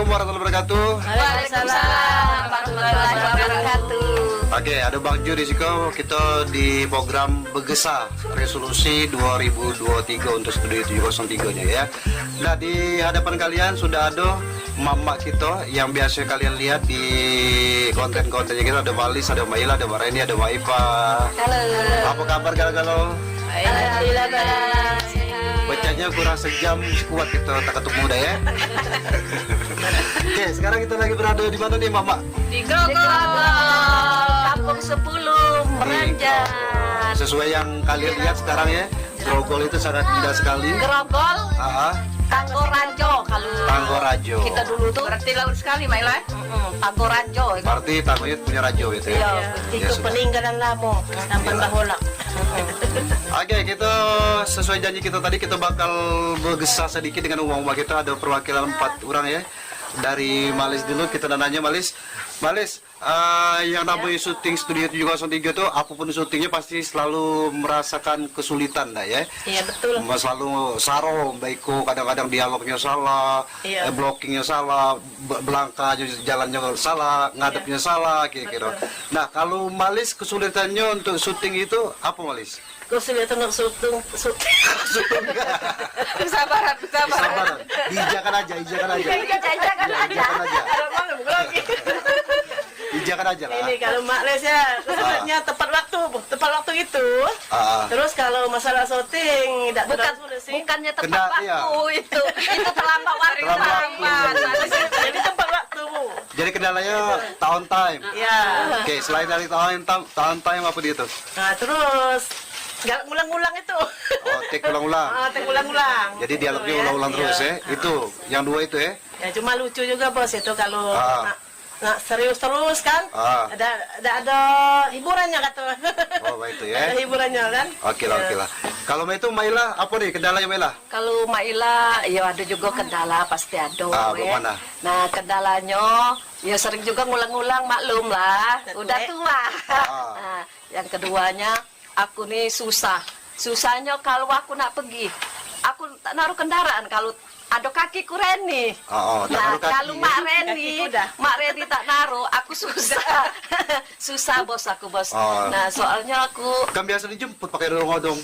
Assalamualaikum warahmatullahi wabarakatuh. Waalaikumsalam warahmatullahi wabarakatuh. Oke, ada Bang Ju di sini. Kita di program Begesa Resolusi 2023 untuk Studio 703 nya ya. Nah, di hadapan kalian sudah ada mama kita yang biasa kalian lihat di konten-kontennya kita. Ada Malis, ada Maila, ada Mareni, ada Maipa. Halo. Apa kabar galau-galau? Alhamdulillah baik. Bacanya kurang sejam kuat kita tak ketemu dah ya. Oke, sekarang kita lagi berada di mana nih Mama? Di Grogol, Kampung 10, Meranjan. Sesuai yang kalian lihat sekarang ya, Grogol itu sangat indah sekali. Grogol, Tanggorajo kalau Tanggorajo. kita dulu tuh. Berarti laut sekali, Maila. Tanggorajo. Berarti Tanggorajo punya rajo gitu ya. Iya, Ya, itu sudah. peninggalan lama, sampai Bahola. Oke, kita sesuai janji kita tadi kita bakal bergesa sedikit dengan uang kita. Ada perwakilan 4 orang ya. Dari Malis dulu kita nanya Malis. Malis, yang namanya syuting Studio 703 itu apapun syutingnya pasti selalu merasakan kesulitan dah ya. Iya betul. Selalu saro, baiko kadang-kadang dialognya salah, Iya. blockingnya salah, belangka jalannya salah, ngadepnya salah kira-kira. Nah, kalau Malis kesulitannya untuk syuting itu apa Malis? Kesulitan untuk syuting. Kesabaran. Sabar, diijakan aja. Ijakan aja. Ijakan aja lah. Ini kalau Mak Les ya kesulitannya tepat waktu itu. Terus kalau masalah syuting tidak Bukannya tepat Kena, waktu iya. itu terlambat waktu. Terlambat. jadi tepat waktu. Jadi kendalanya tahun time. Ya. Oke, selain dari tahun time apa dia tuh? Nah, terus nggak ngulang-ngulang itu. Oh, take ulang-ulang. Take ulang-ulang. Jadi dialognya ulang-ulang terus ya. Itu yang dua itu ya. Ya cuma lucu juga bos itu kalau nak serius terus kan. Ada hiburannya kata. Oh, itu ya. Ada hiburannya kan. Oke lah. Kalau itu Maila apa nih kendalanya Maila? Kalau Maila, ya ada juga kendala pasti ada. Bagaimana? Nah kendalanya, ya sering juga ngulang-ngulang maklum lah. Udah tua. Nah, yang keduanya, aku nih susahnya kalau aku nak pergi, aku tak naruh kendaraan kalau ada kaki ku Reni. Tak Nah, naruh kaki, kalau ya? Mak Reni tak naruh, aku susah. Susah bos aku bos. Nah, soalnya aku Kan biasa dijemput pakai odong-odong.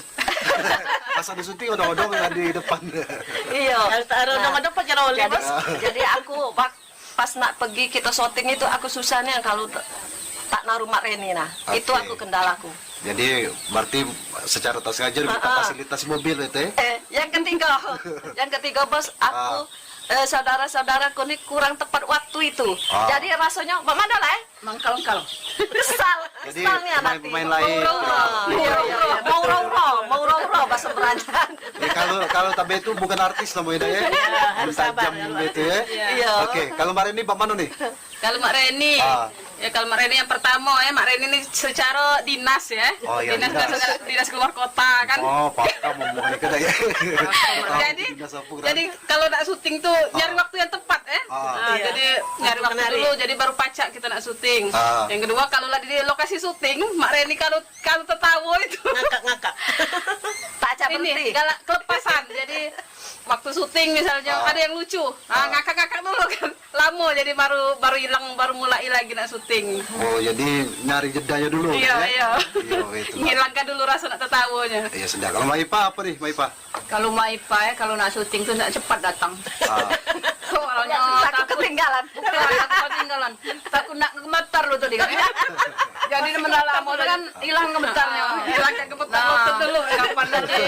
Pas ada syuting odong-odong yang di depan. iya. Kalau tak ada odong-odong pakai rolling Jadi, bos. jadi aku pas nak pergi kita syuting itu aku susahnya kalau tak naruh Mak Reni. Nah, itu aku kendalaku. Jadi berarti secara tak sengaja minta fasilitas mobil itu ya? Yang ketiga bos, aku saudara-saudaraku ini kurang tepat waktu itu. Jadi rasanya mana lah Mangkal-kal. kesalnya nanti. pemain lain. Mau roro bahasa Meranjan. Ya, kalau tabe itu bukan artis namanya ya. harus Tajam sabar. gitu ya. Iya. Oke, kalau Mari ini Pak Manu nih? Kalau Mak Reni, ya kalau Mak Reni yang pertama ya, Mak Reni ini secara dinas ya. Oh, iya, dinas keluar kota kan. Oh, Pak mau ngomongin kita ya. Jadi kalau nak syuting tuh nyari waktu yang tepat ya. Jadi nyari waktu dulu, jadi baru pacak kita nak syuting. Yang kedua kalau lagi di lokasi syuting, Mak Reni kalau tertawa itu Ngakak-ngakak. Tak cak ini berhenti. galak kelepasan. Jadi waktu syuting misalnya ada yang lucu, ngakak-ngakak dulu kan. Lama jadi baru mulai lagi nak syuting. Oh, jadi nyari jedanya dulu. Iya. Iya, itu. Ngilangkan dulu rasa nak tertawanya. Iya, sudah. Kalau Maipa apa nih, Maipa? Kalau Maipa ya, kalau nak syuting tuh nak cepat datang. Soalnya Takut ketinggalan. ketinggalan. Takut nak gemetar lu tadi kan. Jadi mendalam kan hilang gemetarnya. Hilangkan gemetar waktu dulu kapan nanti.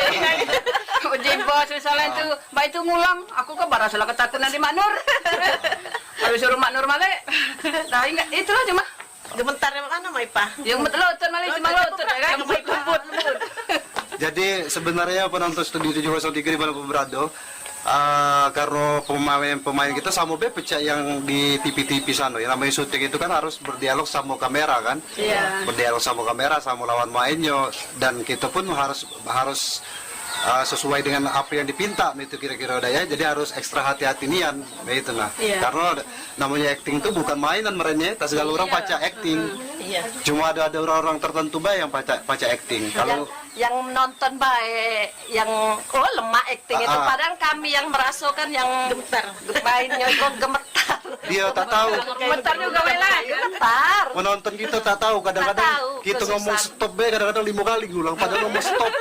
Uji bos misalnya itu, mbak itu ngulang, aku ke barang salah ketakutan di Mak Nur. Habis suruh Mak Nur male. Nah, ingat itulah cuma. Gementarnya mana Maipa? Yang betul malah cuma lutut ya kan. Lembut. Jadi sebenarnya penonton Studio 703 di mana berada, karena pemain kita sama pecah yang di TV-TV sana. Yang namanya syuting itu kan harus berdialog sama kamera kan? Iya. Berdialog sama kamera, sama lawan mainnya, dan kita pun harus sesuai dengan apa yang dipinta itu kira-kira udah ya. Jadi harus ekstra hati-hati nian itu nah. Karena namanya acting itu bukan mainan merenya, tak segala orang paca acting. Cuma ada orang-orang tertentu yang paca acting. Kalau yang nonton baik, yang lemah acting itu, padahal kami yang merasakan yang Gemetar. mainnya kok gemetar. dia tak tahu. Komentar juga Wela. Bentar. Penonton kita tak tahu, kadang-kadang Tak tahu, kita ngomong kesusahan. stop kadang-kadang 5 kali ngulang padahal ngomong stop.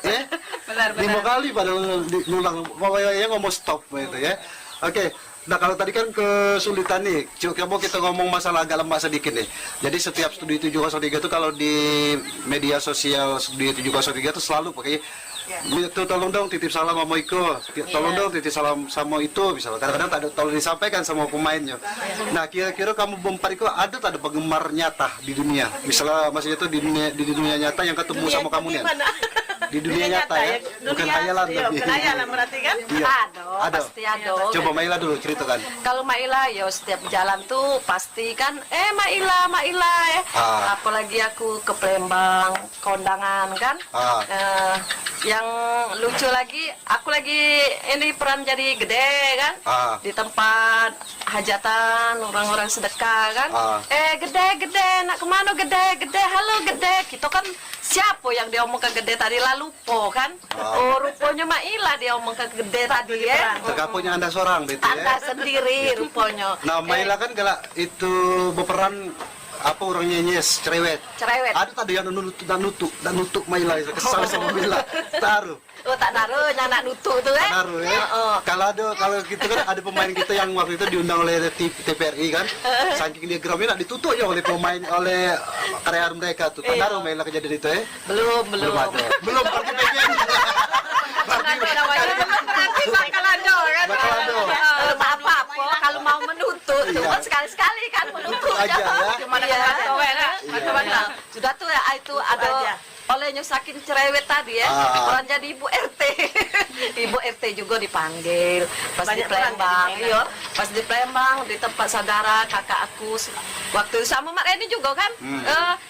Ya. Benar, 5 kali padahal ngulang pokoknya ngomong stop gitu ya. Oke. Nah kalau tadi kan kesulitan nih, coba kita ngomong masalah agak lembak sedikit nih. Jadi setiap studi 703 itu kalau di media sosial studi 703 itu selalu pakai itu tolong dong titip salam sama Iko, tolong dong titip salam sama itu, misalnya kadang-kadang tak ada tolong disampaikan sama pemainnya. Nah kira-kira kamu Bung Pariko ada tak ada penggemar nyata di dunia, misalnya maksudnya itu di dunia nyata yang ketemu sama kamu nih? Di dunia nyata ya, bukan hayalan iya, tapi. bukan hayalan berarti kan? Iya. Ada, pasti ada. Coba Maila dulu ceritakan. Kalau Maila ya setiap jalan tuh pasti kan Maila ya. Apalagi aku ke Palembang kondangan kan. Yang lucu lagi aku lagi ini peran jadi gede kan. Di tempat hajatan orang-orang sedekah kan. Gede nak kemana gede halo gede gitu kan. Siapa yang dia omong ke gede tadi lalu po kan. Oh rupanya Maila dia omong ke gede tadi ya. Tergapunya Anda seorang gitu ya. Anda sendiri rupanya. Nah, Maila kan galak itu berperan apa orang nyenyes cerewet. Ada tadi yang nutuk Maila itu kesal sama Maila. Taruh. Oh tak naruh anak nutuk tuh Taruh ya. Kalau gitu kan ada pemain kita yang waktu itu diundang oleh TVRI kan. Saking dia geramnya ditutup ya oleh pemain oleh karyawan mereka tuh. Taruh Maila kejadian itu ya. Belum. Belum berarti pengen. Bakal ada kan. Apa kalau mau menutup cuma sekali-sekali kan menutup Aja ya. Cuma ada sudah tuh ya itu ada olehnya saking cerewet tadi ya orang jadi ibu RT ibu RT juga dipanggil pas di Palembang pas di Palembang di tempat saudara kakak aku waktu itu sama Mak Reni juga kan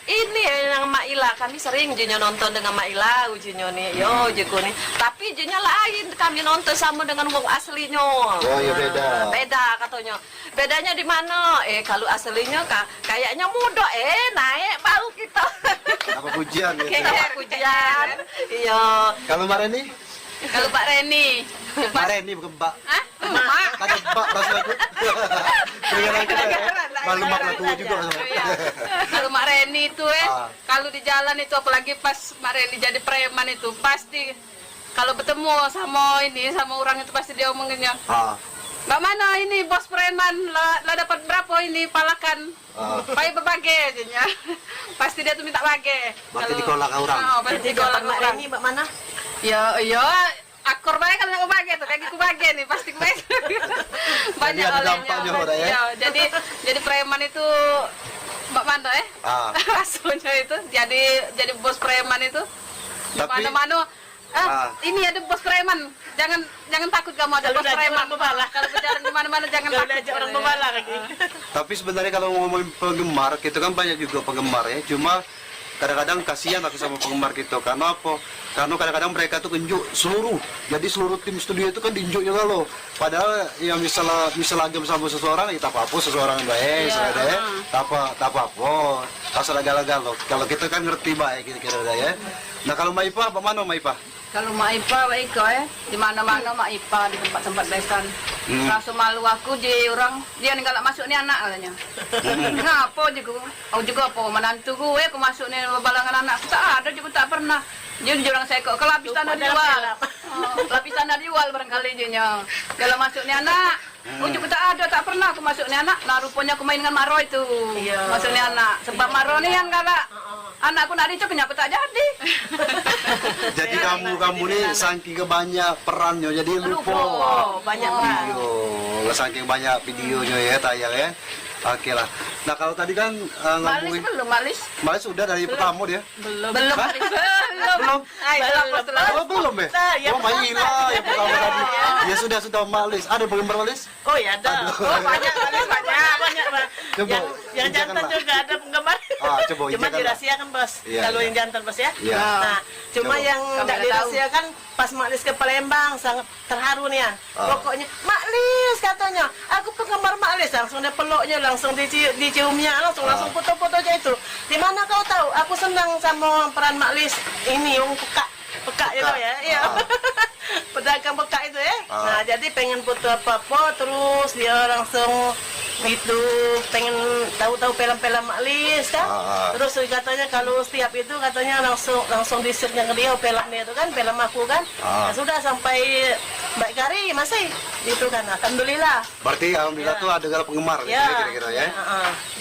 ini yang Maila kami sering junya nonton dengan Maila ujinya nih juga nih tapi junya lain kami nonton sama dengan wong aslinya beda katanya bedanya di mana kalau aslinya kayaknya muda naik baru kita Apa pujian gitu. Pujian. Iya. Kalau Mbak Reni? Kalau Pak Reni. Mbak Reni bukan Mbak. Hah? Mak. Kata Mbak rasa aku. Dengaran kita ya. Malu mak lah tua juga. Kalau Mak Reni itu kalau di jalan itu apalagi pas Mak Reni jadi preman itu pasti kalau bertemu sama orang itu pasti dia omonginnya. Mbak mana ini bos preman lah dapat berapa ini palakan pakai berbagi aja pasti dia tuh minta bagi Berarti dikolak orang. Pasti dikolak orang Ini Mbak mana? ya akor baik kalau nggak bagi tuh kayak gitu bagi nih pasti baik banyak ada olehnya dampaknya orang ya. jadi preman itu Mbak Manda asalnya itu jadi bos preman itu di Tapi- mana-mana ini ada bos preman jangan takut kamu ada bos preman kalau berjalan di mana-mana jangan Gak takut ada orang pembalak lagi. Tapi sebenarnya kalau ngomongin penggemar, kita kan banyak juga penggemar ya. Cuma kadang-kadang kasihan aku sama penggemar kita. Karena apa? Karena kadang-kadang mereka tuh kenjuk seluruh. Jadi seluruh tim studio itu kan diinjuk juga loh. Padahal yang misalnya agam sama seseorang, ya tak apa-apa seseorang yang baik, tak apa-apa. Asal galau-galau. Kalau kita kan ngerti baik kira-kira ya. Nah kalau Maipa, apa mana Maipa? kalau Mak Ipa di mana-mana Mak Ipa di tempat-tempat besan langsung malu aku jadi orang dia nggak masuk nih anak katanya ngapa juga apa menantu gue aku masuk nih balangan anak tak ada juga tak pernah jadi orang saya kok lapis tanah dijual lapis tanah dijual barangkali jadinya kalau masuk nih anak juga tak pernah aku masuk nih anak nah rupanya aku main dengan Maro itu masuk nih anak sebab Maro nih yang galak anakku nak dicoknya aku tak jadi Jadi kamu nih saking banyak perannya jadi lupa. Banyak peran. Video, saking banyak videonya ya tayang ya. Oke lah. Nah kalau tadi kan ngomongin Malis sudah dari pertama dia. belum Belum ya? Oh Maila yang pertama tadi. Ya sudah Malis. Ada penggemar Malis? Oh ya ada. Banyak. Coba, Yang jantan janganlah. juga ada penggemar. Coba Cuma janganlah. dirahasiakan bos. Iya, Kalau iya. yang jantan bos ya. Iya. Nah, cuma Coba. yang Kamu tidak udah dirahasiakan pas Maklis ke Palembang sangat terharu nih ya. Pokoknya Maklis katanya, aku penggemar Maklis langsung dia peluknya, langsung diciumnya, langsung foto-foto aja itu. Di mana kau tahu? Aku senang sama peran Maklis ini yang peka itu ya. Iya. Pedagang peka itu ya. Nah, jadi pengen foto apa-apa terus dia langsung itu pengen tahu-tahu film-film Mak Lis kan. Terus katanya kalau setiap itu katanya langsung di-share-nya ke dia filmnya itu kan, film aku kan. Nah, sudah sampai Mbak Kari masih itu kan, alhamdulillah. Berarti alhamdulillah tuh ada penggemar Ya. kira-kira ya.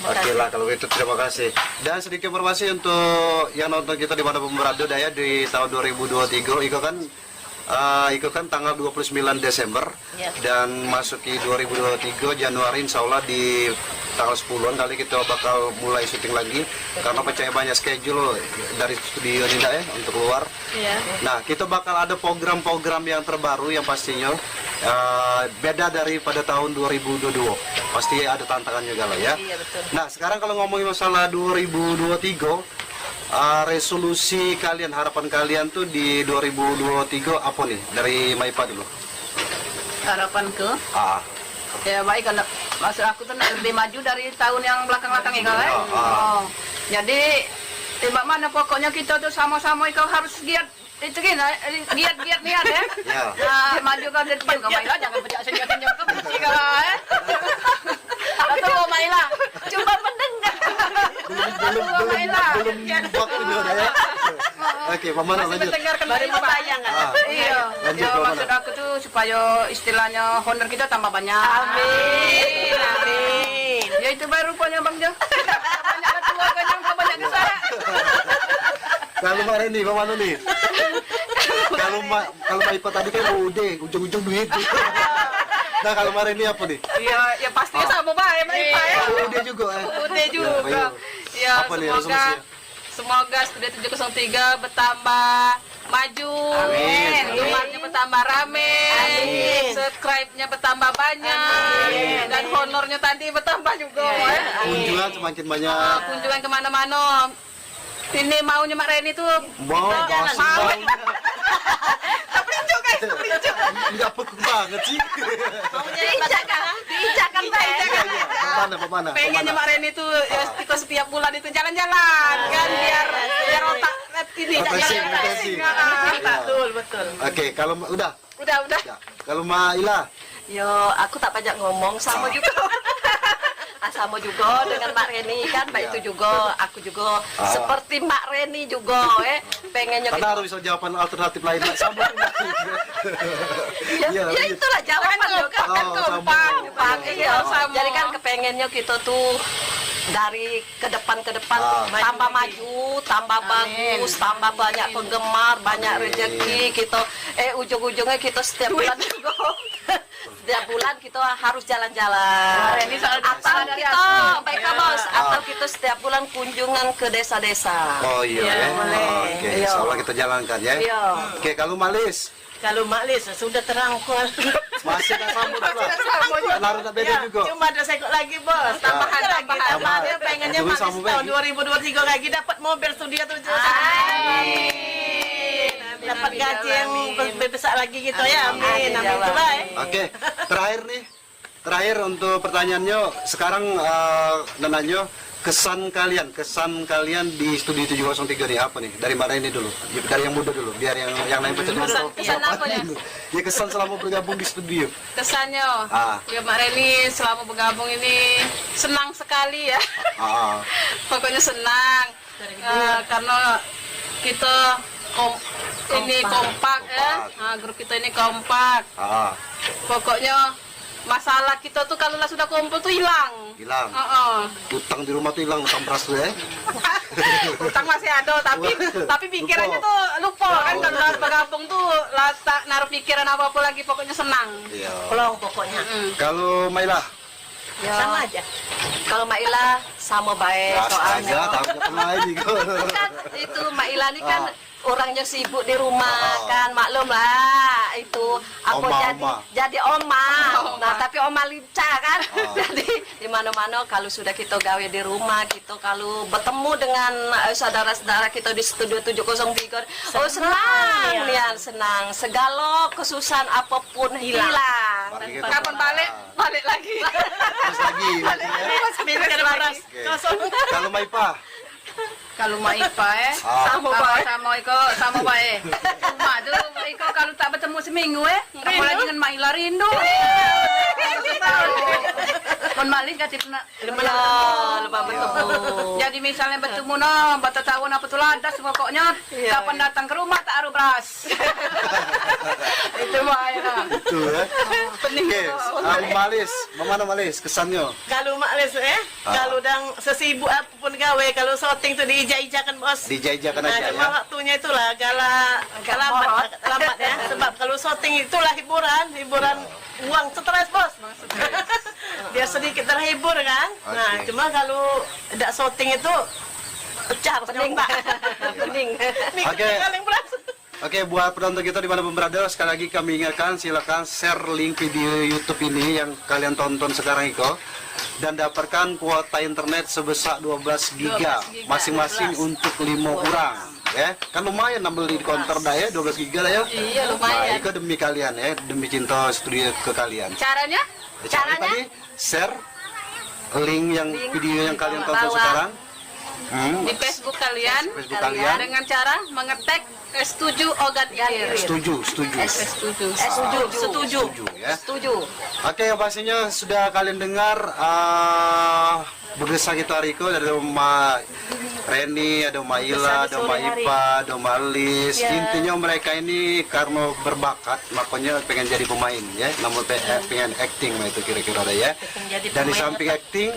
Oke lah kalau itu, terima kasih. Dan sedikit informasi untuk yang nonton kita di mana pun berada ya di tahun 2023 Iko kan tanggal 29 Desember dan masuki 2023 Januari insya Allah di tanggal 10-an kali kita bakal mulai syuting lagi karena percaya banyak schedule dari studio Ninda ya untuk keluar. Nah kita bakal ada program-program yang terbaru yang pastinya beda daripada tahun 2022. Pasti ada tantangan juga lah ya. Nah sekarang kalau ngomongin masalah 2023 resolusi kalian, harapan kalian tuh di 2023 apa nih? Dari Maipa dulu. Harapanku ya baik, kalau maksud aku tuh lebih maju dari tahun yang belakang-belakang ini kan. Jadi mana pokoknya kita tuh sama-sama itu harus giat itu gini, giat niat ya. Maju ke depan kau Maila, jangan pecah senjata ke benci kau atau kau Maila coba mendengar belum waktunya udah ya. Oke, Pamana lanjut. mendengar kembali Tayang kan. Iya, Lanjut, ya, Pamana. maksud aku tuh supaya istilahnya honor kita tambah banyak. Amin, amin. Ya itu baru rupanya Bang Jo. Banyak tua kan yang banyak ke saya. Kalau Mbak Reni, Pamana nih? Kalau Maipa tadi kan udah ujung-ujung duit. Nah kalau Mbak Reni apa nih? Ya pasti sama baik mereka ya. Udah juga. Udah juga. Ya Apa nih semoga resolusinya? semoga Studio 703 bertambah maju, Amin. penggemarnya bertambah rame, subscribe-nya bertambah banyak, dan honornya tadi bertambah juga. Kunjungan semakin banyak. Kunjungan kemana-mana. Ini maunya Mak Reni tuh Mau jalan. mau. Perincu guys, perincu. Enggak pekuk banget sih. Diijakan baik. Pemana. Pengennya Mak Reni tuh ya, kita setiap bulan itu jalan-jalan kan biar otak ini Refreshing. Betul. Oke, kalau udah. Udah. Ya. Kalau Maila, Yo, aku tak banyak ngomong, sama juga. Sama juga dengan Mbak Reni kan, Mbak itu juga, aku juga seperti Mbak Reni juga, pengennya karena harus bisa jawaban alternatif lain sama. ya itulah jawaban juga kan kompak. iya. Jadi kan kepengennya kita tuh dari ke depan tambah maju, tambah bagus, tambah banyak penggemar, banyak rezeki kita. Ujung-ujungnya kita setiap bulan juga. Setiap bulan kita harus jalan-jalan. Atau kita, baiklah bos, atau kita setiap bulan kunjungan ke desa-desa. Oh iya. Oke, insya Allah kita jalankan ya. Iya. Oke, kalau Malis Kalau Mak Lis sudah terangkul. masih tak sambut pula. Harus tak beda juga. Cuma ada sekok lagi bos. Tambahan. Dia pengennya Juga Mak Lis sambung tahun lagi. 2023 lagi dapat mobil studio 7. Dapat gaji yang lebih besar lagi gitu ya. Amin. Amin. Baik. Oke, terakhir untuk pertanyaannya sekarang nananya kesan kalian di Studio 703 nih apa nih? Dari mana ini dulu? Dari yang muda dulu, biar yang lain percaya dulu. Kesan apa ya? Ya kesan selama bergabung di studio. Kesannya, Ah. ya Mak Reni selama bergabung ini senang sekali ya. Pokoknya senang karena kita kompak ya. Nah, grup kita ini kompak. Pokoknya masalah kita tuh kalau sudah kumpul tuh hilang. Utang di rumah tuh hilang, utang beras tuh ya. Utang masih ada, tapi pikirannya tuh lupa kan kalau udah bergabung tuh tak naruh pikiran apa lagi, pokoknya senang. Iya. Pelong pokoknya. Kalau Maila, Ya, Sama aja. kalau Mbak Ila sama baik soalnya. takutnya pernah ini Kan itu Mbak Ila ini kan orangnya sibuk di rumah kan, maklum lah itu aku jadi oma. Nah tapi oma lincah kan. Jadi di mana-mana kalau sudah kita gawe di rumah gitu, kalau bertemu dengan saudara-saudara kita di Studio 703, oh senang Nian, senang, segala kesusahan apapun hilang. Kapan balik lagi. Terus lagi. Kalau Maipa, Kalau Mak Ipa sama baik. Mak tuh Iko kalau tak bertemu seminggu apalagi dengan Mak Ila rindu. Pun malih kati pernah Lepas bertemu. Jadi misalnya bertemu no, bata tahun apa tuh ladas pokoknya kapan datang ke rumah tak aru beras. Itu bahaya nah. Itu ya. Oke, Malis, mana Malis kesannya? Kalau maklis kalau dang sesibuk apapun gawe, kalau syuting tuh diija-ijakan bos. Dijajakan Nah, aja cuma ya. waktunya itulah lambat ya. Sebab kalau syuting itulah hiburan uang stres bos. Biar sedikit terhibur kan. Nah, Oke. cuma kalau tidak syuting itu pecah Pening. Pak. Pening. Oke. Oke, buat penonton kita dimanapun berada, sekali lagi kami ingatkan silakan share link video YouTube ini yang kalian tonton sekarang itu dan dapatkan kuota internet sebesar 12 giga masing-masing untuk 5 orang. Ya, kan lumayan beli di counter dah ya 12 giga lah ya. Iya, Nah, lumayan. itu demi kalian ya, demi cinta studio ke kalian. Caranya? Caranya tadi share link yang video yang kalian tonton bawah. sekarang. Di Facebook kalian, Facebook kalian. dengan cara mengetek setuju ogat ilir. Setuju. Setuju. Setuju. Ya. Setuju. Oke, yang pastinya sudah kalian dengar bergesah kita hari itu ada Oma Reni, ada Oma Ila, ada Oma Ipa, ada Oma Alis. Intinya mereka ini karena berbakat, makanya pengen jadi pemain ya. Namun pengen acting mah itu kira-kira ada ya. Dan di samping acting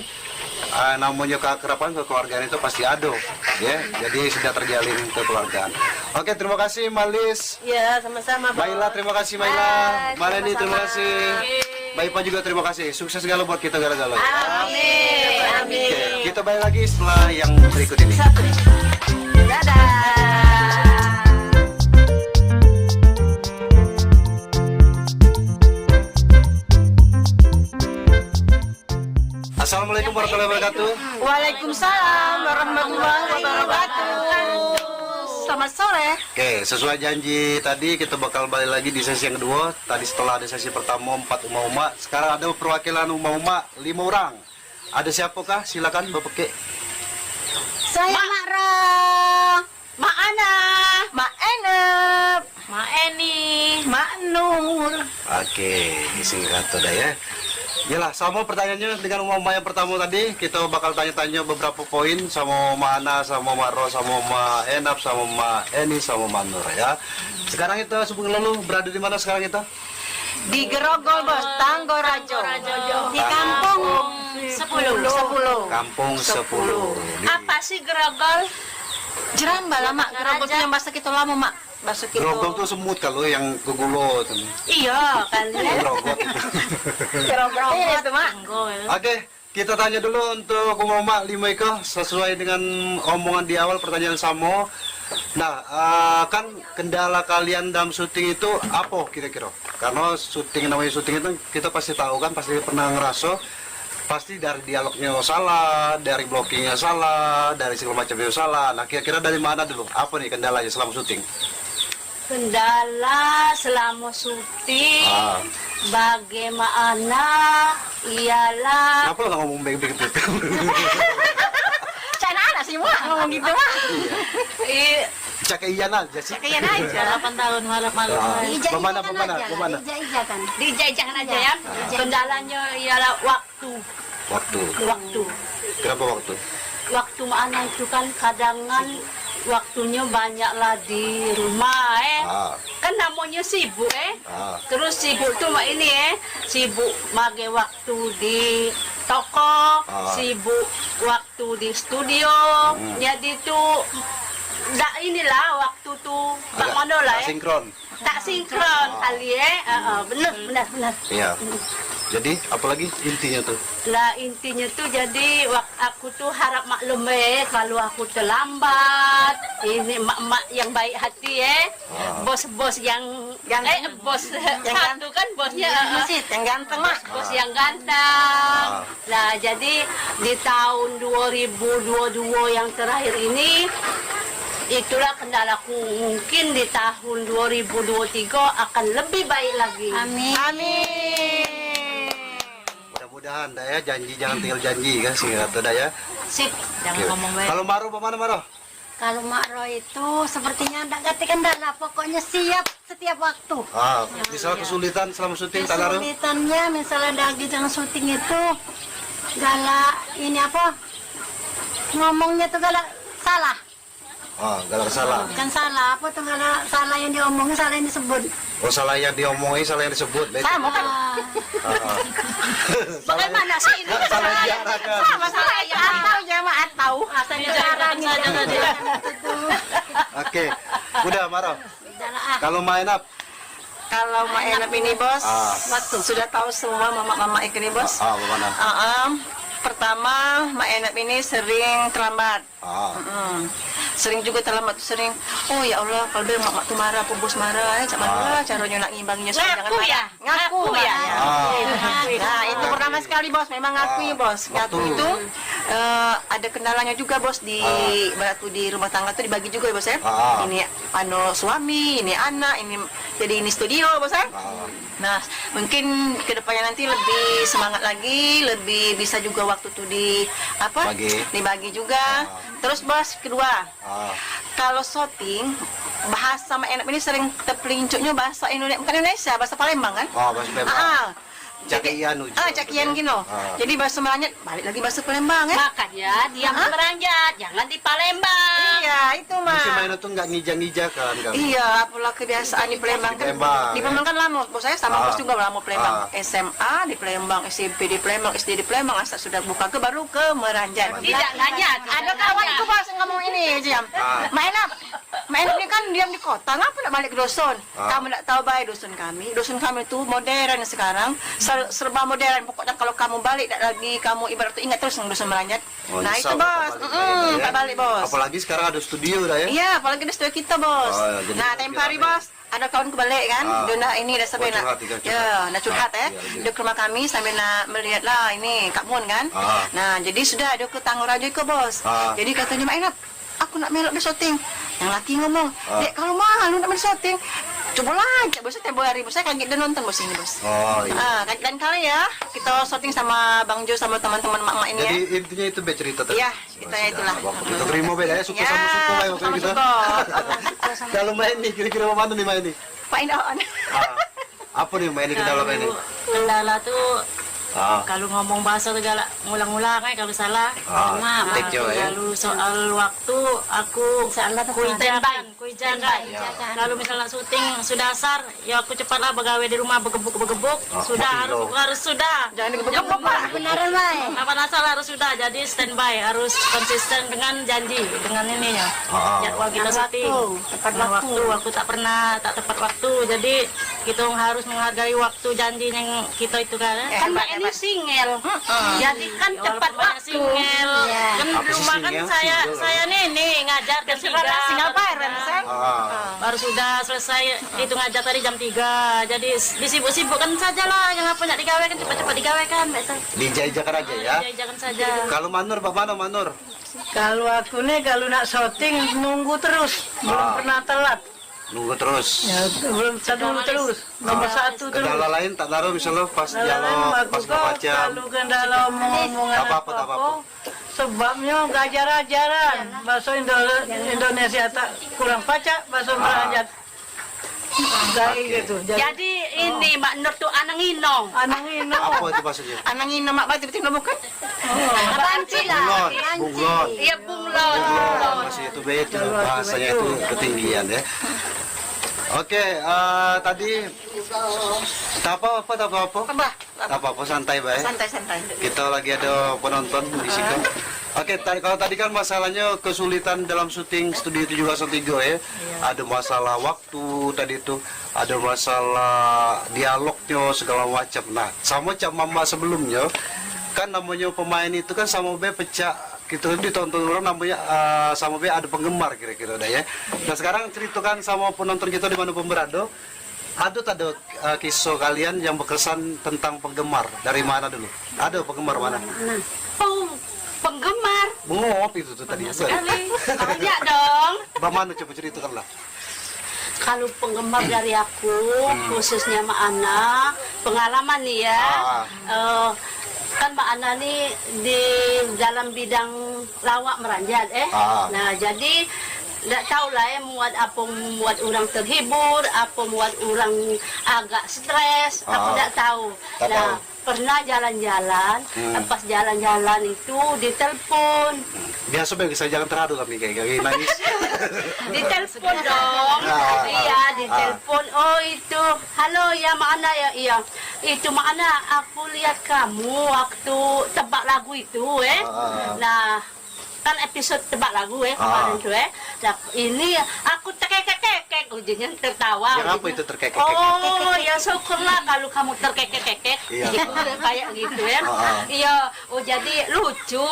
namanya keakraban kekeluargaan itu pasti ada ya. Jadi sudah terjalin kekeluargaan. Oke, terima kasih Malis. Ya, sama-sama bos. Maila, terima kasih Maila. Maleni, terima kasih. Mbak Ipa juga terima kasih. Sukses segala buat kita gara-gara. Amin. Oke, kita balik lagi setelah yang berikut ini. Dadah. Assalamualaikum warahmatullahi wabarakatuh. Waalaikumsalam warahmatullahi wabarakatuh. Selamat sore. Oke, sesuai janji tadi kita bakal balik lagi di sesi yang kedua. Tadi setelah ada sesi pertama 4 uma-uma, sekarang ada perwakilan uma-uma 5 orang. Ada siapakah? Silakan Bapak Ke. Saya Mak Ro, Mak Ana, Mak Enep, Mak Eni, Mak Nur. Oke, singkat dah ya. Yalah, sama pertanyaannya dengan uma yang pertama tadi, kita bakal tanya-tanya beberapa poin sama Oma Ana, sama Oma Ro, sama Oma Enap, sama Oma Eni, sama Oma Nur ya. Sekarang kita sebelum lalu berada di mana sekarang kita? Di Grogol bos, Tanggorajo. Di kampung 10. Kampung 10. Apa sih Grogol? Jeramba lah mak, Grogol tuh yang bahasa kita lama mak. Bahasa kita. Grogol tuh semut kalau yang kegulo itu. Iya kan ya. Grogot itu. Grogol itu mak. Oke, kita tanya dulu untuk Umama 5 Iko sesuai dengan omongan di awal pertanyaan sama. Nah, kan kendala kalian dalam syuting itu apa kira-kira? Karena syuting namanya syuting itu kita pasti tahu kan, pasti pernah ngerasa pasti dari dialognya salah, dari blockingnya salah, dari segala macamnya salah. Nah, kira-kira dari mana dulu? Apa nih kendalanya selama syuting? Kendala selama syuting bagaimana ialah Kenapa lo nggak ngomong baik-baik gitu? cara anak sih mak ngomong gitu mak Cak iyan aja sih. kayaknya aja 8 tahun malam-malam Pemana? ija-ijakan diija-ijakan aja ya kendalanya ialah waktu Kenapa waktu? mana itu kan kadangan waktunya banyaklah di rumah kan namanya sibuk terus sibuk tuh mak ini sibuk mage waktu di toko sibuk waktu di studio jadi tuh inilah waktu tuh bak mana lah tak sinkron kali benar Iya. Jadi apalagi intinya tuh? lah intinya tuh jadi aku tuh harap maklum kalau aku terlambat ini mak-mak yang baik hati bos-bos yang bos yang satu kan bosnya yang ganteng mak. bos yang ganteng lah jadi di tahun 2022 yang terakhir ini itulah kendalaku mungkin di tahun 2023 akan lebih baik lagi Amin. Mudah-mudahan dah ya, janji jangan tinggal janji kan singkat dah ya. sip jangan ngomong baik Kalau Maro mana Maro? Kalau Mak Ro itu sepertinya tidak ganti kendala, pokoknya siap setiap waktu. Misalnya kesulitan selama syuting tak Maro? Kesulitannya misalnya lagi jangan syuting itu, galak ini apa? Ngomongnya tuh galak salah. Galak salah. Kan salah apa tuh galak salah yang diomongin, salah yang disebut. Oh, salah yang diomongin, salah yang disebut. Sama kan? Bagaimana sih ini? Salah yang diarahkan. Sama salah yang atau jamaah tahu. Asal dijarang saja tadi. Oke, udah Maro. Galak Kalau main up, Kalau main ini bos, waktu sudah tahu semua mama-mama ini bos. bagaimana? Pertama, Mak Enap ini sering terlambat. Sering juga terlambat, sering. Oh ya Allah, kalau dia mak tuh marah, bos marah, mana caranya nak ngimbanginya supaya jangan marah. Ngaku ya. Nah, itu pertama sekali bos, memang ngaku bos. Ngaku itu ada kendalanya juga bos di batu di rumah tangga tuh dibagi juga ya bos ya. Ini suami, ini anak, ini studio bos ya. Nah, mungkin kedepannya nanti lebih semangat lagi, lebih bisa juga waktu tuh dibagi juga. Terus bos kedua, kalau syuting bahasa Mak Enap ini sering terpelincuknya bahasa Indonesia, bukan Indonesia, bahasa Palembang kan? Bahasa Palembang. Cakian cakian gitu. Jadi bahasa Meranjat balik lagi bahasa Palembang ya. Makanya dia meranjat, jangan di Palembang. Iya, itu mah. Si mainan tuh nggak ngijang-ngijakan kan? Iya, apalah kebiasaan di Palembang kan. Di Palembang kan lama, bos saya sama bos juga lama Palembang. SMA di Palembang, SMP di Palembang, SD di Palembang, asal sudah buka ke baru ke Meranjat. Tidak ngajak. Ada kawanku bos yang ngomong ini, Jam. Mak Enap ini kan diam di kota, ngapa nak balik ke dusun? Kamu nak tahu baik dusun kami itu modern sekarang, serba modern. Pokoknya kalau kamu balik tak lagi kamu ibarat itu ingat terus yang dusun Meranjat. Nah itu bos, tak balik bos. Apalagi sekarang ada studio dah ya? Iya, apalagi ada studio kita bos. Nah tempo hari bos, ada kawan kebalik kan, dia nak ini dah sampai nak, nak curhat ya. Dia ke rumah kami sampai nak melihat lah ini Kak Mun kan. Nah jadi sudah ada ke Tanguraja ke bos. Jadi katanya Mak Enap, aku nak melok di syuting. Yang laki ngomong, Dek kalau malu nak main syuting, coba aja bos, tempo hari bos saya kaget dia nonton bos ini bos. Dan kali ya kita syuting sama Bang Jo sama teman-teman mak ini ya. Jadi intinya itu cerita tadi. Iya, ceritanya itulah. Kita terima beda ya, suka sama suka lah waktu kita. Kalau main nih, kira-kira mana nih main nih? Main on. Apa nih main di kendala ini? Kendala tuh kalau ngomong bahasa tuh galak ngulang-ngulang kalau salah. Lalu soal waktu aku kuijangan. Kalau misalnya syuting sudah asar, ya aku cepatlah begawe di rumah begebuk. Sudah harus sudah. Jangan digebuk Pak. beneran baik. Apa asal harus sudah. Jadi standby, harus konsisten dengan janji, dengan ininya. Jadwal kita syuting. Tepat waktu. Aku tak tepat waktu. Jadi kita harus menghargai waktu janji yang kita itu kan. Kan Mbak ini singel. Jadi kan cepat waktu. Kan di rumah kan saya nih ngajar jam 3. Single parent kan. Baru sudah selesai itu ngajar tadi jam 3. Jadi disibuk-sibukkan saja lah, yang apa nak digawe kan cepat-cepat digawe kan, betul. Dijajakan aja ya. Dijajakan saja. Kalau Manur bagaimana Manur? Kalau aku nih kalau nak syuting nunggu terus, belum pernah telat. Nunggu terus. Ya, belum terus. Nomor satu terus. Kendala lain tak taruh misalnya pas Kendala pas membaca. kalau kendala omong-omongan Apa. Sebabnya gajar-gajaran. Bahasa Indonesia tak kurang pacak, bahasa Meranjat. Gitu. Jadi ini Mak Nur tuh anang inong. Apa itu maksudnya? Anangin nama Pak tiba-tiba bukan? Banci lah. Bunglon. Iya bunglon. Masih itu beda bahasanya itu ketinggian ya. Oke, tadi tak apa santai baik. Santai. Kita lagi ada penonton di sini. Oke, kalau tadi kan masalahnya kesulitan dalam syuting Studio 703 ya. Ada masalah waktu tadi itu, ada masalah dialognya segala macam. Nah, sama cak mama sebelumnya kan namanya pemain itu kan sama be pecah gitu ditonton orang namanya sama be ada penggemar kira-kira dah ya. Nah, sekarang ceritakan sama penonton kita di mana berada. Ada kisah kalian yang berkesan tentang penggemar dari mana dulu? Ada penggemar mana? Oh, penggemar. Bengop itu tuh tadi. Sekali. Banyak dong. Bagaimana coba ceritakan lah. Kalau penggemar dari aku, khususnya Mak Ana, pengalaman nih ya. Kan Mbak Ana nih di dalam bidang lawak Meranjat Nah jadi Nggak tahu lah ya apa membuat orang terhibur, apa membuat orang agak stres, aku nggak tahu. Tak Nah, pernah jalan-jalan, pas jalan-jalan itu ditelepon. Biasa bisa jangan terharu kami kayak nangis. Ditelepon dong. Ah. Iya, ditelepon. Oh itu, halo ya mana ya? Iya, itu mana? Aku lihat kamu waktu tebak lagu itu, Nah, kan episode tebak lagu kemarin tuh Nah, ini aku terkekek-kekek, ujungnya tertawa. Yang apa ujungnya. itu terkekek? Oh, ya syukurlah kalau kamu terkekek-kekek. Iya. Gitu, kayak gitu ya. Iya, oh jadi lucu.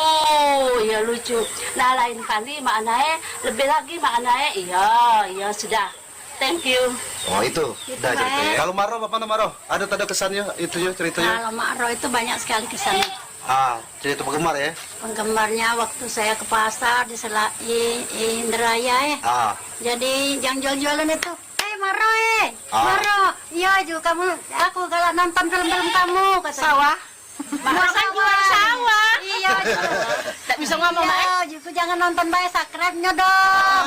Ya lucu. Nah, lain kali maknanya lebih lagi maknanya iya sudah. Thank you. Oh itu, udah cerita. Kalau Maro, apa Maro? Ada kesannya itu ya ceritanya? Kalau Mak Ro itu banyak sekali kesannya. Cerita penggemar ya? Penggemarnya waktu saya ke pasar di Indraya Jadi yang jual-jualan itu, Maro Maro, iya juga kamu, aku kalau nonton film-film kamu, kata Sawah. Masa jual sawah? Iya, Tak bisa ngomong, Mak. iya, juga jangan nonton baik subscribe-nya dong.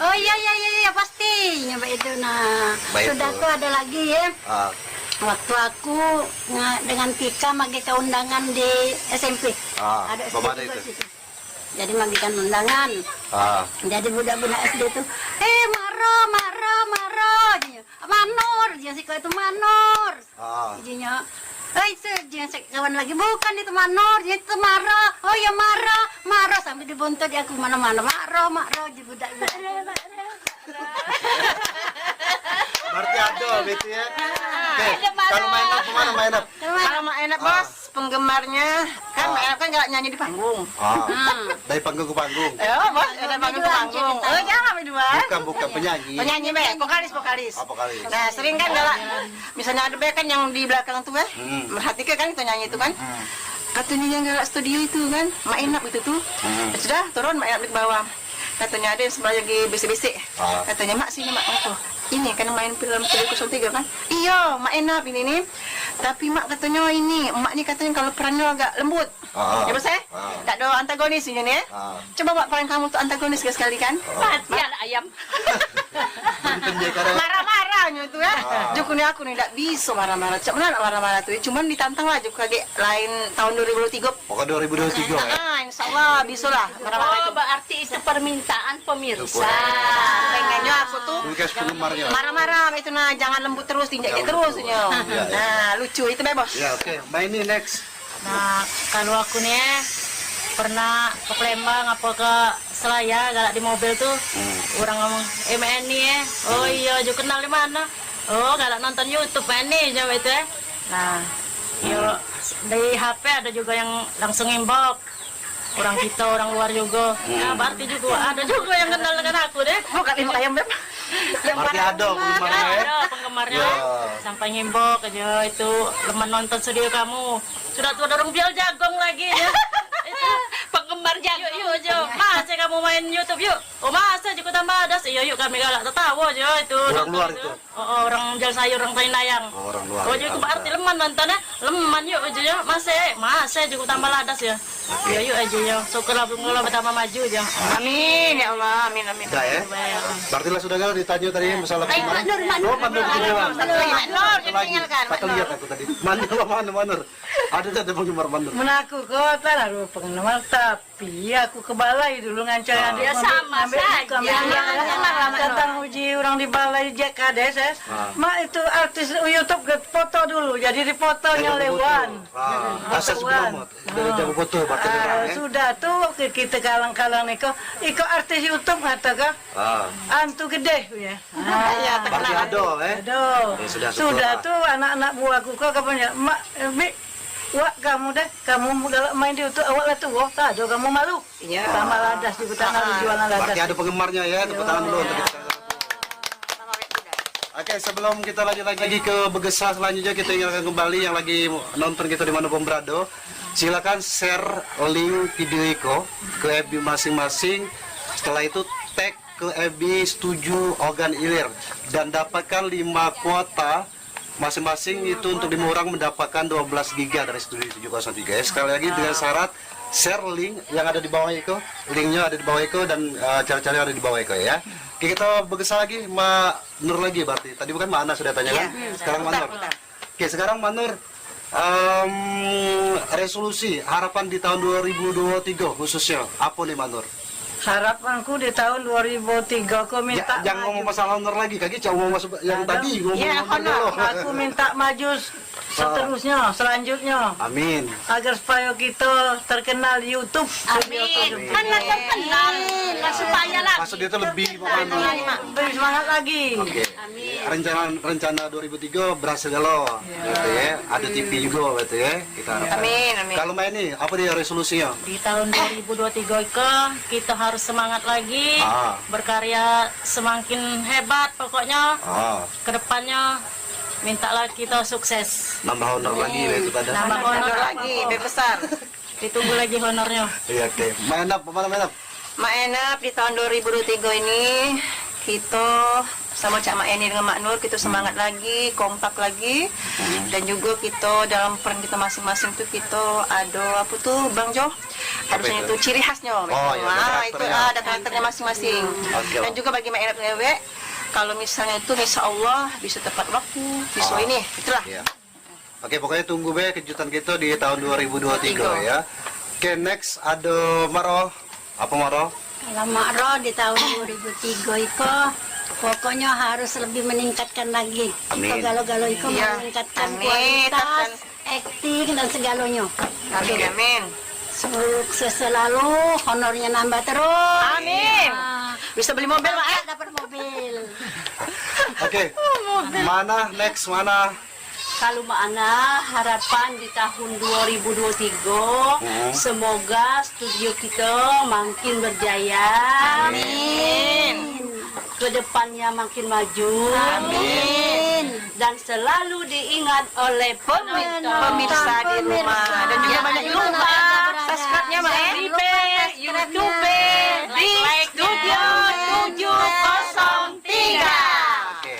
Oh iya pasti, nyoba itu. Nah, Baik sudah tuh. tuh ada lagi ya. Waktu aku dengan Tika magikan undangan di SMP. Ada SD bagaimana juga itu? situ. Jadi magikan undangan. Jadi budak-budak SD itu, Maro, Manur, dia sih itu Manur. Jinya, itu dia kawan lagi bukan itu Manur, dia itu Maro. Oh ya Maro sampai dibuntut aku mana-mana Maro, jadi budak. Berarti ada gitu ya? Oke, kalau main up kemana main up? Kalau Mak Enak bos, penggemarnya kan Mak Enak kan nggak nyanyi di panggung. Dari panggung ke panggung. Bos, ada panggung ke panggung. Oh jangan berdua. Bukan penyanyi. Penyanyi be, vokalis. Vokalis. Nah sering kan galak, misalnya ada be kan yang di belakang tuh merhatikan kan itu nyanyi itu kan. Katanya yang galak studio itu kan, Mak Enak itu tuh. Sudah turun Mak Enak di bawah. Katanya ada yang sebelah lagi bisik-bisik. Katanya Mak sini Mak aku. Ini kan main film 303 kan? Iya, Mak Enak ini nih. Tapi Mak katanya ini, Mak nih katanya kalau perannya agak lembut. Ya bos tak ada antagonis ini nih. Coba Mak peran kamu tuh antagonis sekali kan? Mati ada ayam. Marah-marahnya itu ya. Juku nih aku nih tidak bisa marah-marah. Cuma nak marah-marah tuh. Cuman ditantang lah Juku lagi lain tahun 2023. Pokoknya 2023 ya? Insya Allah bisa lah marah-marah Oh, itu. berarti itu permintaan pemirsa. Pengennya aku tuh Tugas penggemarnya. marah-marah itu nah jangan lembut terus tinjak terus nah lucu itu bebas. Ya oke, main ini next. Nah, kalau aku nih pernah ke Palembang apa ke Selaya galak di mobil tuh orang ngomong MN nih oh iya juga kenal di mana oh galak nonton YouTube ini jawab itu nah yo dari HP ada juga yang langsung inbox orang kita orang luar juga nah berarti juga ada juga yang kenal dengan aku deh Bukan 5 ayam beb. Berarti ada penggemarnya ya? ada penggemarnya sampai ngimbok aja itu leman nonton studio kamu sudah tuh ada orang biar jagong lagi ya itu penggemar jagong yuk masa kamu main YouTube yuk oh masa juga tambah ada sih yuk kami galak tertawa aja itu Orang luar itu? orang jual sayur orang Tainayang Orang luar. oh juga berarti leman nontonnya leman yuk aja ya masa juga tambah ladas ya yuk aja ya syukurlah belum betapa maju aja Amin ya Allah amin. Udah ya? Berarti lah sudah nggak ditanya tadi masalah penggemar? Oh, Manur Gunawan. Nur Lagi. tinggalkan. Tak lihat aku tadi. Manur. Ada penggemar Manur. Menaku kota lalu penggemar tapi aku ke balai dulu ngancang Ya sama saja. datang uji orang di balai JKDS mak itu artis YouTube ke foto dulu jadi di fotonya Lewan Asal sebelum jago foto berarti orang ya? sudah tuh kita kalang-kalang iko artis YouTube katakan antu gede ya Berarti ada aduh Ya, sudah sudah tuh anak-anak buahku kok katanya mak Wak kamu deh, kamu kalau main di YouTube awak lah tuh, wah ada kamu malu. Iya. Sama ladas juga tangan jualan ladas. Berarti ada penggemarnya ya, tepuk tangan dulu untuk kita. Oke, sebelum kita lanjut lagi ke Begesa selanjutnya kita ingatkan kembali yang lagi nonton kita di mana Berado. Silakan share link video Iko ke FB masing-masing. Setelah itu tag ke FB Setuju Ogan Ilir dan dapatkan 5 kuota masing-masing itu untuk 5 orang mendapatkan 12 giga dari Studio 703. Sekali lagi dengan syarat share link yang ada di bawah itu, linknya ada di bawah itu dan cara-cara ada di bawah itu ya. Oke, kita bergeser lagi, Mak Nur lagi berarti. Tadi bukan Mak Ana sudah tanya kan? Sekarang Mak Nur. Oke, sekarang Mak Nur, resolusi harapan di tahun 2023 khususnya apa nih Mak Nur? Harapanku di tahun 2003 aku minta Jangan ngomong masalah honor lagi, kaki cuma ngomong yang tadi ngomong honor dulu. aku minta maju seterusnya, selanjutnya. Amin. Agar supaya kita terkenal di YouTube. Amin. Kan lah terkenal. Lah supaya lah. Maksud dia tuh lebih Lebih semangat lagi. Oke. Rencana 2003 berhasil lo. Gitu ya. Ada TV juga gitu ya. Kita harapkan. Amin, amin. Kalau main ini apa dia resolusinya? Di tahun 2023 itu kita harus semangat lagi, berkarya semakin hebat pokoknya. Kedepannya mintalah kita sukses. Nambah honor lagi itu pada. Nambah honor Lagi, lebih besar. Ditunggu lagi honornya. Iya, oke. Main up, mana? Mak Enap di tahun 2023 ini kita sama Cak Mak Eni dengan Mak Nur kita semangat lagi, kompak lagi, dan juga kita dalam peran kita masing-masing tuh kita ada apa tuh Bang Jo? Harusnya itu ciri khasnya. Itu ada karakternya masing-masing. Dan juga bagi Mak Enap Lewek, kalau misalnya itu insya Allah bisa tepat waktu, bisa ini, itulah. Iya. Oke, pokoknya tunggu be kejutan kita di tahun 2023 ya. Oke, next ada Maro. Apa Maro? Kalau Makro di tahun 2003 itu pokoknya harus lebih meningkatkan lagi. Amin. Itu galau-galau itu Iya. meningkatkan Amin. kualitas, acting dan segalanya. Amin, amin. Sukses selalu, honornya nambah terus. Amin. Bisa beli mobil, Mak? Ya, dapat mobil. Oke. Mana next mana? Kalau mana harapan di tahun 2023 semoga studio kita makin berjaya. Amin. Kedepannya makin maju. Amin. Dan selalu diingat oleh Pemirsa di rumah dan juga banyak lupa subscribe-nya Mak di YouTube di Studio 703.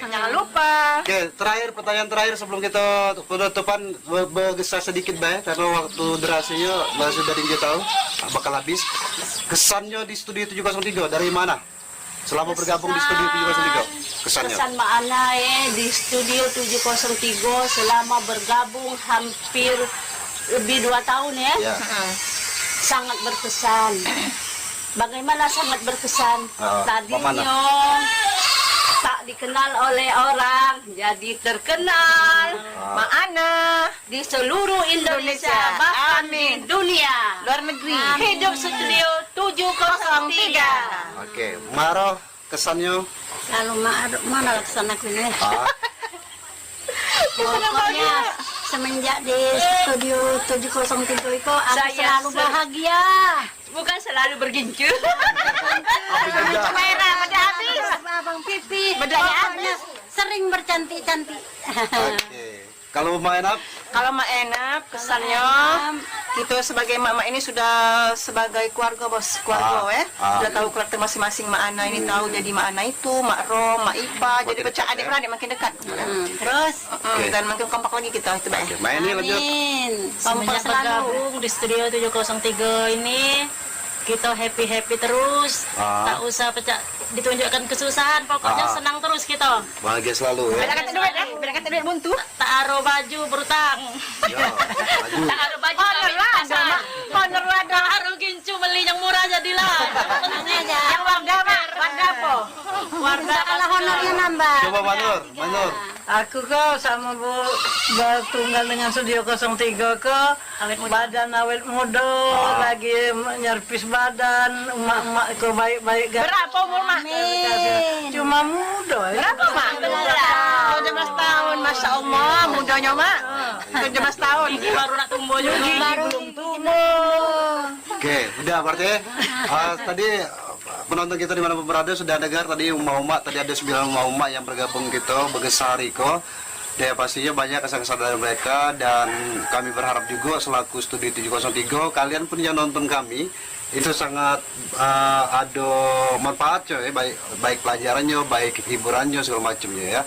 Jangan lupa. Oke, pertanyaan terakhir sebelum kita penutupan bergeser sedikit Bay, karena waktu durasinya masih dari kita tahu bakal habis. Kesannya di Studio 703 dari mana? Selama bergabung di Studio 703, kesannya? Kesan Ma'ana di Studio 703 selama bergabung hampir lebih 2 tahun ya. Sangat berkesan. Bagaimana sangat berkesan? Tadinya tak dikenal oleh orang, jadi terkenal. Ma'ana Di seluruh Indonesia, bahkan di dunia. luar negeri. Hidup Studio 703. Oke, Maro kesannya? Kalau mana kesana aku ini? Pokoknya semenjak di Studio 703 itu aku Saya selalu bahagia. Bukan selalu bergincu. Merah pada habis. Abang Pipi. Pokoknya sering bercantik-cantik. Oke. Kalau main up? Kalau Mak Enap kesannya kita sebagai mak-mak ini sudah sebagai keluarga bos keluarga sudah tahu karakter masing-masing Mak Ana ini tahu jadi Mak Ana itu Mak Rom, Mak Ipa jadi pecah adik-beradik makin dekat. Terus Dan makin kompak lagi kita itu Mbak. Main ini lanjut. Amin. Semenjak bergabung di Studio 703 ini kita happy terus, tak usah ditunjukkan kesusahan, pokoknya senang terus kita. Bahagia selalu ya. Beda kata duit beda kata duit buntu. Tak aro baju berutang, Ya, maju. tak aro baju Honor ada. tak aro gincu beli yang murah jadilah. Yang warga Mak, warga apa? Warga Kalau honornya nambah. Coba Manur. Aku kok sama Bu bertunggal dengan Studio 03 kok badan awet muda lagi nyerpis badan emak-emak kok baik-baik Berapa umur Mak? cuma muda ya. Berapa Mak? 17 tahun, Masya Allah, mudanya Mak. 17 tahun. baru nak tumbuh juga. belum tumbuh. Oke, udah berarti tadi penonton kita di mana berada sudah dengar tadi umat tadi ada 9 umat yang bergabung gitu bergesar Iko. Dan pastinya banyak kesan-kesan dari mereka dan kami berharap juga selaku Studio 703 kalian pun yang nonton kami itu sangat ada manfaat coy, baik pelajarannya, baik hiburannya segala macamnya ya.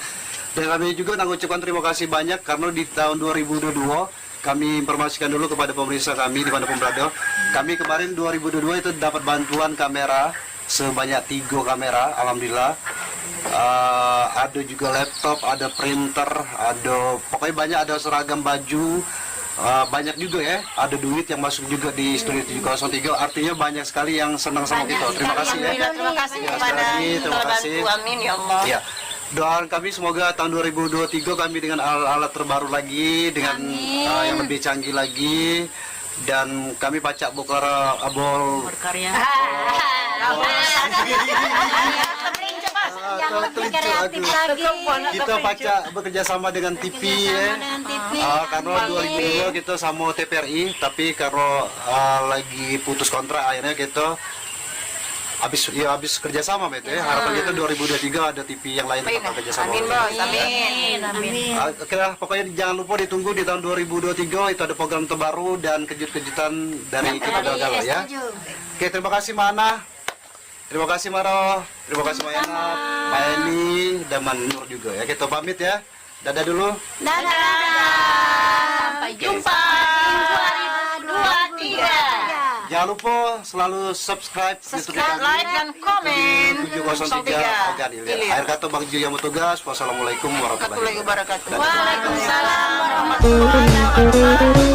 Dan kami juga mengucapkan terima kasih banyak karena di tahun 2022 kami informasikan dulu kepada pemirsa kami di Bandung Berado. Kami kemarin 2022 itu dapat bantuan kamera sebanyak 3 kamera, alhamdulillah. Ada juga laptop, ada printer, ada pokoknya banyak, ada seragam baju. Banyak juga ya, ada duit yang masuk juga di studio 703, artinya banyak sekali yang senang sama kita. Terima kasih ya. Terima kasih Ya, kepada sekali lagi, terima kasih. amin ya Allah. Ya. Doa kami semoga tahun 2023 kami dengan alat-alat terbaru lagi, dengan yang lebih canggih lagi, dan kami pacak bokar abol berkarya. Yang lebih kreatif lagi. kita pacak bekerja sama dengan TV ya. Dengan TV. Karena 2002 kita sama TPRI, tapi karena lagi putus kontrak akhirnya kita habis kerjasama itu ya. Harapan kita 2023 ada TV yang lain tetap kerjasama. Amin bos, amin. Amin. Oke lah, pokoknya jangan lupa ditunggu di tahun 2023 itu ada program terbaru dan kejut-kejutan dari kita gagal ya. Oke, terima kasih Mana. Terima kasih Maro, terima kasih Mayana, Mayani, dan Manur juga ya. Kita pamit ya. Dadah dulu. Dadah. Sampai jumpa 2023. Jangan lupa selalu subscribe YouTube kami. Like dan komen. 703 Ogan Ilir. Akhir kata Bang Ju yang bertugas. Wassalamualaikum warahmatullahi wabarakatuh. Waalaikumsalam. Waalaikumsalam warahmatullahi wabarakatuh.